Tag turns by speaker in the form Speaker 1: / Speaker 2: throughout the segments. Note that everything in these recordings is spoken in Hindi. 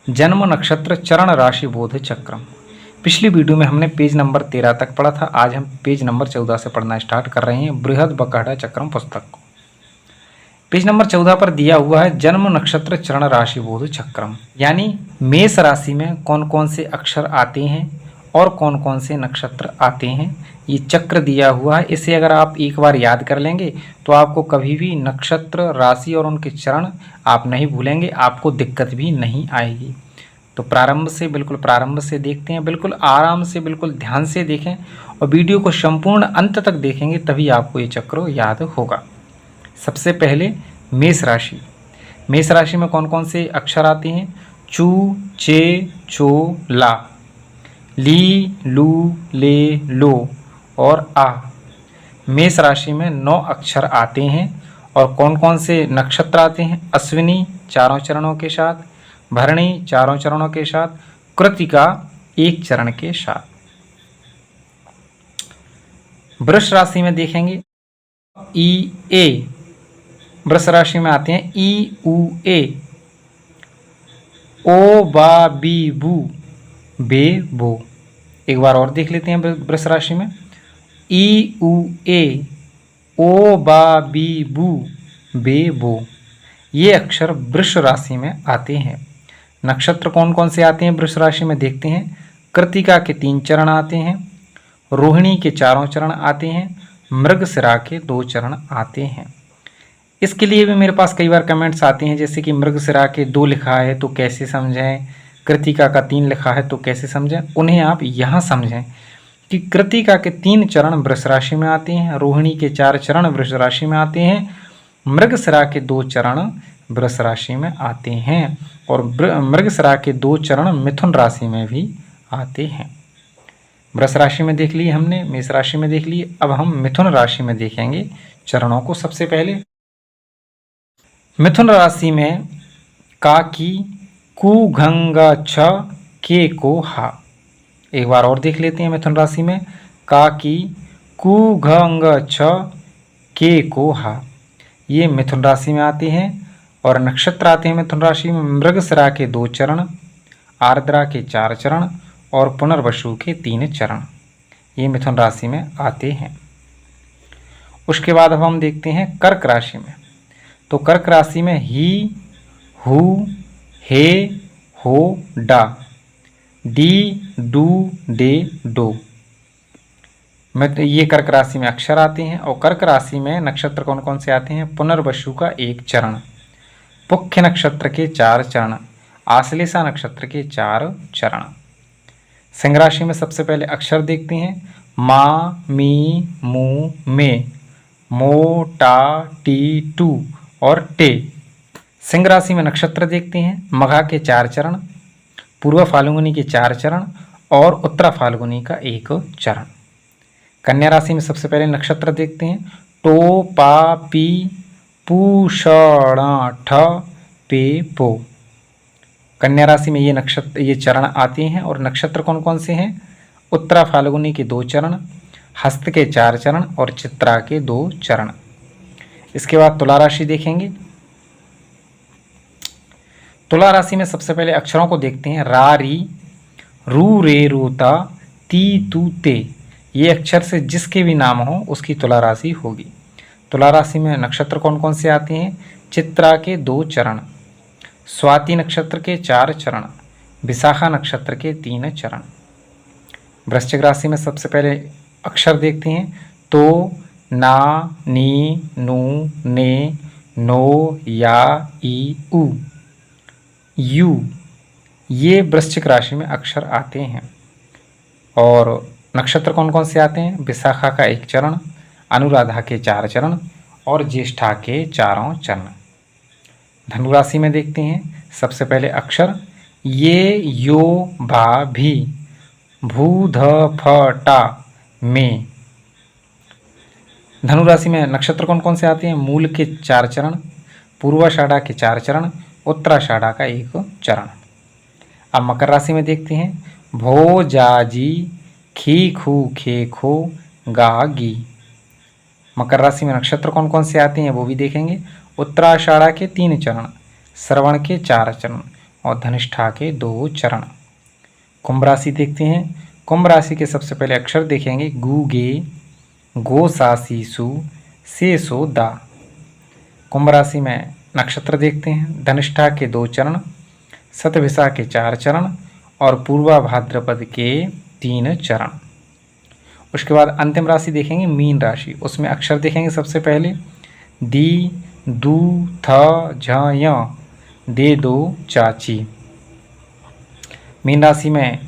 Speaker 1: जन्म नक्षत्र चरण राशि बोध चक्रम। पिछली वीडियो में हमने पेज नंबर 13 तक पढ़ा था। आज हम पेज नंबर 14 से पढ़ना स्टार्ट कर रहे हैं बृहद बकाढ़ा चक्रम पुस्तक को। पेज नंबर 14 पर दिया हुआ है जन्म नक्षत्र चरण राशि बोध चक्रम, यानी मेष राशि में कौन कौन से अक्षर आते हैं और कौन कौन से नक्षत्र आते हैं, ये चक्र दिया हुआ है। इसे अगर आप एक बार याद कर लेंगे तो आपको कभी भी नक्षत्र राशि और उनके चरण आप नहीं भूलेंगे, आपको दिक्कत भी नहीं आएगी। तो बिल्कुल प्रारंभ से देखते हैं, बिल्कुल आराम से, बिल्कुल ध्यान से देखें और वीडियो को संपूर्ण अंत तक देखेंगे, तभी आपको ये चक्र याद होगा। सबसे पहले मेष राशि। मेष राशि में कौन कौन से अक्षर आते हैं? चू, चे, चो, ला, ली, लू, ले, लो और आ। मेष राशि में 9 अक्षर आते हैं। और कौन कौन से नक्षत्र आते हैं? अश्विनी 4 चरणों के साथ, भरणी 4 चरणों के साथ, कृत्तिका 1 चरण के साथ। वृष राशि में देखेंगे ई ए, वृष राशि में आते हैं ई उ ए, ओ बा बी बू, बे बो। एक बार और देख लेते हैं वृष राशि में ई उ ए, ओ बा बी बू, बे बो। ये अक्षर वृष राशि में आते हैं। नक्षत्र कौन कौन से आते हैं वृष राशि में देखते हैं। कृत्तिका के 3 चरण आते हैं, रोहिणी के 4 चरण आते हैं, मृगशिरा के 2 चरण आते हैं। इसके लिए भी मेरे पास कई बार कमेंट्स आते हैं, जैसे कि मृगशिरा के 2 लिखा है तो कैसे समझें, कृत्तिका का 3 लिखा है तो कैसे समझें। उन्हें आप यहाँ समझें कि कृत्तिका के 3 चरण वृष राशि में आते हैं, रोहिणी के 4 चरण वृष राशि में आते हैं, मृगशिरा के 2 चरण वृष राशि में आते हैं और मृगशिरा के 2 चरण मिथुन राशि में भी आते हैं। वृष राशि में देख लिए हमने, मेष राशि में देख लिए, अब हम मिथुन राशि में देखेंगे चरणों को। सबसे पहले मिथुन राशि में का की, कु, घंगा, छ, के, को, हा। एक बार और देख लेते हैं मिथुन राशि में का की, कु, घंग, छ, के, को, हा। ये मिथुन राशि में आते हैं। और नक्षत्र आते हैं मिथुन राशि में मृगशिरा के 2 चरण, आर्द्रा के 4 चरण और पुनर्वसु के 3 चरण। ये मिथुन राशि में आते हैं। उसके बाद अब हम देखते हैं कर्क राशि में। तो कर्क राशि में ही, हु, हे, हो, डा, डी, डू, डे, डो। ये कर्क राशि में अक्षर आते हैं। और कर्क राशि में नक्षत्र कौन कौन से आते हैं? पुनर्वसु का 1 चरण, पुख्य नक्षत्र के 4 चरण, आश्लेषा नक्षत्र के 4 चरण। सिंह राशि में सबसे पहले अक्षर देखते हैं मा, मी, मू, मे, मो, टा, टी, टू और टे। सिंह राशि में नक्षत्र देखते हैं मघा के 4 चरण, पूर्व फाल्गुनी के 4 चरण और उत्तरा फाल्गुनी का 1 चरण। कन्या राशि में सबसे पहले नक्षत्र देखते हैं टो, पा, पी, पू, ष, ण, ठ, पे, पो। कन्या राशि में ये चरण आते हैं। और नक्षत्र कौन कौन से हैं? उत्तरा फाल्गुनी के 2 चरण, हस्त के 4 चरण और चित्रा के 2 चरण। इसके बाद तुला राशि देखेंगे। तुला राशि में सबसे पहले अक्षरों को देखते हैं रा, री, रू, रे, रोता, ती, तू, ते। ये अक्षर से जिसके भी नाम हो उसकी तुला राशि होगी। तुला राशि में नक्षत्र कौन कौन से आते हैं? चित्रा के 2 चरण, स्वाति नक्षत्र के 4 चरण, विशाखा नक्षत्र के 3 चरण। वृश्चिक राशि में सबसे पहले अक्षर देखते हैं तो, ना, नी, नू, ने, नो, या, ई, उ, यू। ये वृश्चिक राशि में अक्षर आते हैं। और नक्षत्र कौन कौन से आते हैं? विशाखा का 1 चरण, अनुराधा के 4 चरण और ज्येष्ठा के 4 चरण। धनु राशि में देखते हैं सबसे पहले अक्षर ये, यो, भा, भी, भू, ध, फ, टा, में। धनु राशि में नक्षत्र कौन कौन से आते हैं? मूल के 4 चरण, पूर्वाषाढ़ा के 4 चरण, उत्तराषाढ़ा का 1 चरण। अब मकर राशि में देखते हैं भो, जा, जी, खी, खू, खे, खो, गा, गी। मकर राशि में नक्षत्र कौन कौन से आते हैं वो भी देखेंगे। उत्तराषाढ़ा के 3 चरण, श्रवण के 4 चरण और धनिष्ठा के 2 चरण। कुंभ राशि देखते हैं। कुंभ राशि के सबसे पहले अक्षर देखेंगे गु गे, गो सा सी सु, से सो दा। कुंभ राशि में नक्षत्र देखते हैं। धनिष्ठा के 2 चरण, शतभिषा के 4 चरण और पूर्वा भाद्रपद के 3 चरण। उसके बाद अंतिम राशि देखेंगे मीन राशि। उसमें अक्षर देखेंगे सबसे पहले दी, दू, थ, झ, य, दे, दो, चाची। मीन राशि में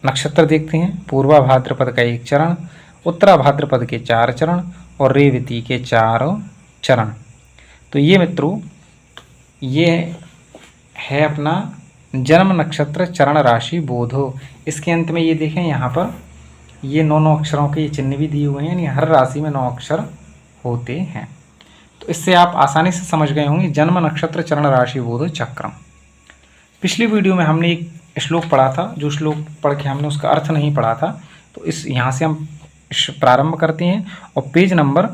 Speaker 1: नक्षत्र देखते हैं। पूर्वा भाद्रपद का 1 चरण, उत्तरा भाद्रपद के 4 चरण और रेवती के 4 चरण। तो ये मित्रों, ये है अपना जन्म नक्षत्र चरण राशि बोधो। इसके अंत में ये देखें, यहाँ पर ये 9 अक्षरों के चिन्ह भी दिए हुए हैं, यानी हर राशि में 9 अक्षर होते हैं। तो इससे आप आसानी से समझ गए होंगे जन्म नक्षत्र चरण राशि बोधो चक्रम। पिछली वीडियो में हमने एक श्लोक पढ़ा था, जो श्लोक पढ़ के हमने उसका अर्थ नहीं पढ़ा था, तो इस यहाँ से हम प्रारंभ करते हैं और पेज नंबर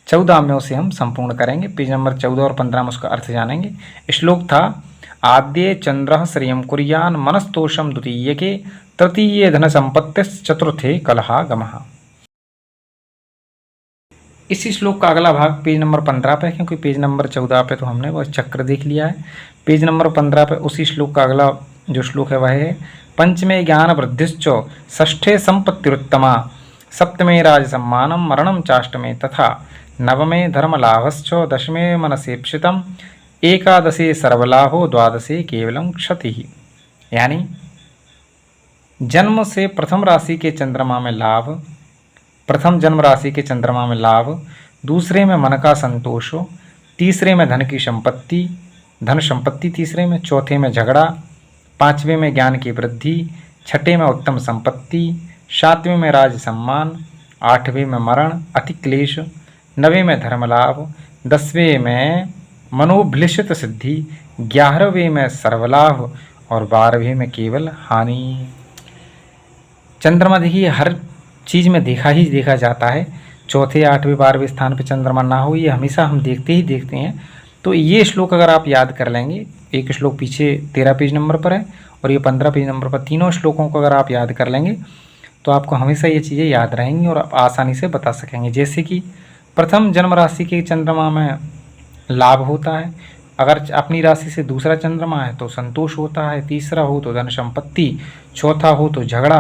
Speaker 1: 14 में उसे हम संपूर्ण करेंगे। पेज नंबर 14 और 15 में उसका अर्थ जानेंगे। श्लोक था आद्ये चंद्र श्रियं कुर्यान् मनस्तोषम द्वितीयके तृतीये धन संपत्तिश्च चतुर्थे कलहागमः। इसी श्लोक का अगला भाग पेज नंबर 15 पे, क्योंकि पेज नंबर 14 पे तो हमने वह चक्र देख लिया है। पेज नंबर 15 पे उसी श्लोक का अगला जो श्लोक है वह है पंचमे ज्ञान वृद्धिश्च, षष्ठे संपत्तिरुत्तमा, सप्तमे राज सम्मानम, मरणम चाष्टमे तथा नवमे धर्म लाभश्च, दशमे मनसेप्सितम, एकादशे सर्वलाभो, द्वादशे केवलम क्षति। यानी जन्म से प्रथम राशि के चंद्रमा में लाभ, प्रथम जन्म राशि के चंद्रमा में लाभ, दूसरे में मन का संतोष, तीसरे में धन की संपत्ति, धन संपत्ति तीसरे में, चौथे में झगड़ा, पांचवें में ज्ञान की वृद्धि, छठे में उत्तम संपत्ति, सातवें में राज सम्मान, आठवें में मरण अति क्लेश, नवें में धर्म लाभ, 10वें में मनोभिलषित सिद्धि, 11वें में सर्वलाभ और 12वें में केवल हानि। चंद्रमा देखिए हर चीज़ में देखा ही देखा जाता है। चौथे, 8वें, 12वें स्थान पे चंद्रमा ना हो, ये हमेशा हम देखते ही देखते हैं। तो ये श्लोक अगर आप याद कर लेंगे, एक श्लोक पीछे 13 पेज नंबर पर है और ये 15 पेज नंबर पर, तीनों श्लोकों को अगर आप याद कर लेंगे तो आपको हमेशा ये चीज़ें याद रहेंगी और आप आसानी से बता सकेंगे। जैसे कि प्रथम जन्म राशि के चंद्रमा में लाभ होता है, अगर अपनी राशि से दूसरा चंद्रमा है तो संतोष होता है, तीसरा हो तो धन संपत्ति, चौथा हो तो झगड़ा,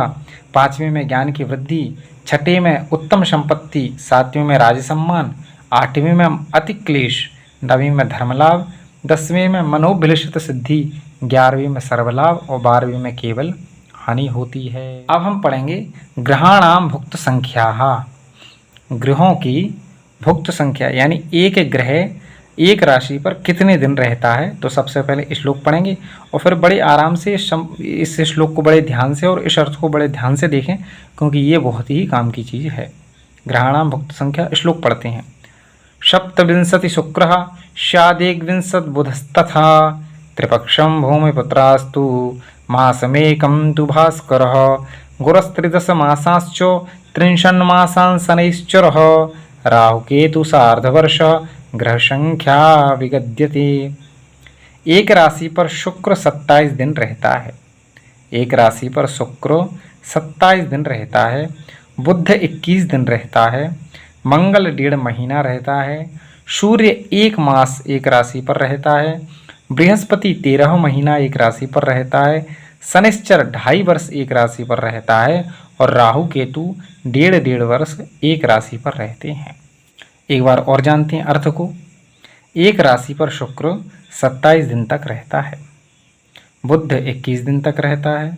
Speaker 1: पांचवें में ज्ञान की वृद्धि, छठे में उत्तम संपत्ति, सातवें में राज सम्मान, आठवें में अति क्लेश, नवीं में धर्मलाभ, 10वें में मनोभिलषित सिद्धि, 11वें में सर्वलाभ और 12वें में केवल हानि होती है। अब हम पढ़ेंगे ग्रहाणाम भुक्त संख्या। ग्रहों की भुक्त संख्या यानी एक ग्रह एक राशि पर कितने दिन रहता है। तो सबसे पहले श्लोक पढ़ेंगे और फिर बड़े आराम से इस श्लोक को बड़े ध्यान से और इस अर्थ को बड़े ध्यान से देखें, क्योंकि ये बहुत ही काम की चीज़ है। ग्रहाणाम भुक्त संख्या श्लोक पढ़ते हैं। सप्तविंशति शुक्रः स्यादेकविंशत् बुधस्तथा त्रिपक्षं भूमिपुत्रास्तु मासमेकं तु भास्करः गुरस्त्रिदश मासाश्च त्रिंशन्मासान् शनैश्चरः राहुकेतु सार्धवर्ष ग्रह संख्या विगद्यते। एक राशि पर शुक्र 27 दिन रहता है। एक राशि पर शुक्र 27 दिन रहता है, बुध 21 दिन रहता है, मंगल 1.5 महीना रहता है, सूर्य 1 मास एक राशि पर रहता है, बृहस्पति 13 महीना एक राशि पर रहता है, शनिश्चर 2.5 वर्ष एक राशि पर रहता है और राहु केतु 1.5 वर्ष एक राशि पर रहते हैं। एक बार और जानते हैं अर्थ को। एक राशि पर शुक्र 27 दिन तक रहता है, बुध 21 दिन तक रहता है,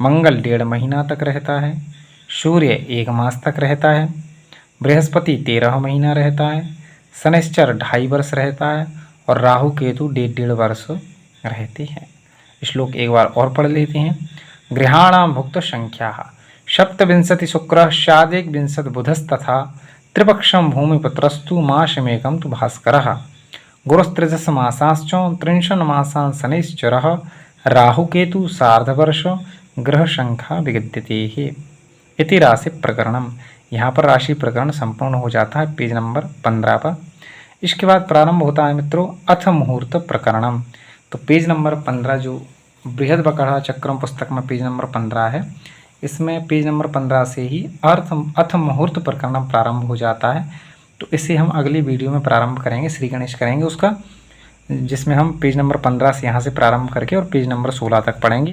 Speaker 1: मंगल 1.5 महीना तक रहता है, सूर्य 1 मास तक रहता है, बृहस्पति 13 महीना रहता है, शनिश्चर 2.5 वर्ष रहता है और राहु केतु 1.5 वर्ष रहते हैं। श्लोक एक बार और पढ़ लेते हैं। ग्रहाणाम भुक्त संख्या सप्तविंशति शुक्रः स्यादेकविंशत् बुधस्तथा त्रिपक्षं भूमिपुत्रस्तु मासमेकं तु भास्करः गुरुस्त्रिदश मासाश्च त्रिंशन्मासान् शनैश्चरः राहुकेतु सार्धवर्ष ग्रह संख्या विगद्यते। इति राशि प्रकरणम। यहाँ पर राशि प्रकरण संपूर्ण हो जाता है पेज नंबर 15 पर। इसके बाद प्रारंभ होता है मित्रों अथ मुहूर्त प्रकरणम। तो पेज नंबर 15 जो बृहद बकाढ़ा चक्रम पुस्तक में पेज नंबर 15 है, इसमें पेज नंबर 15 से ही अथ मुहूर्त प्रकरण प्रारंभ हो जाता है। तो इसे हम अगली वीडियो में प्रारंभ करेंगे, श्री गणेश करेंगे उसका, जिसमें हम पेज नंबर 15 से यहाँ से प्रारंभ करके और पेज नंबर 16 तक पढ़ेंगे।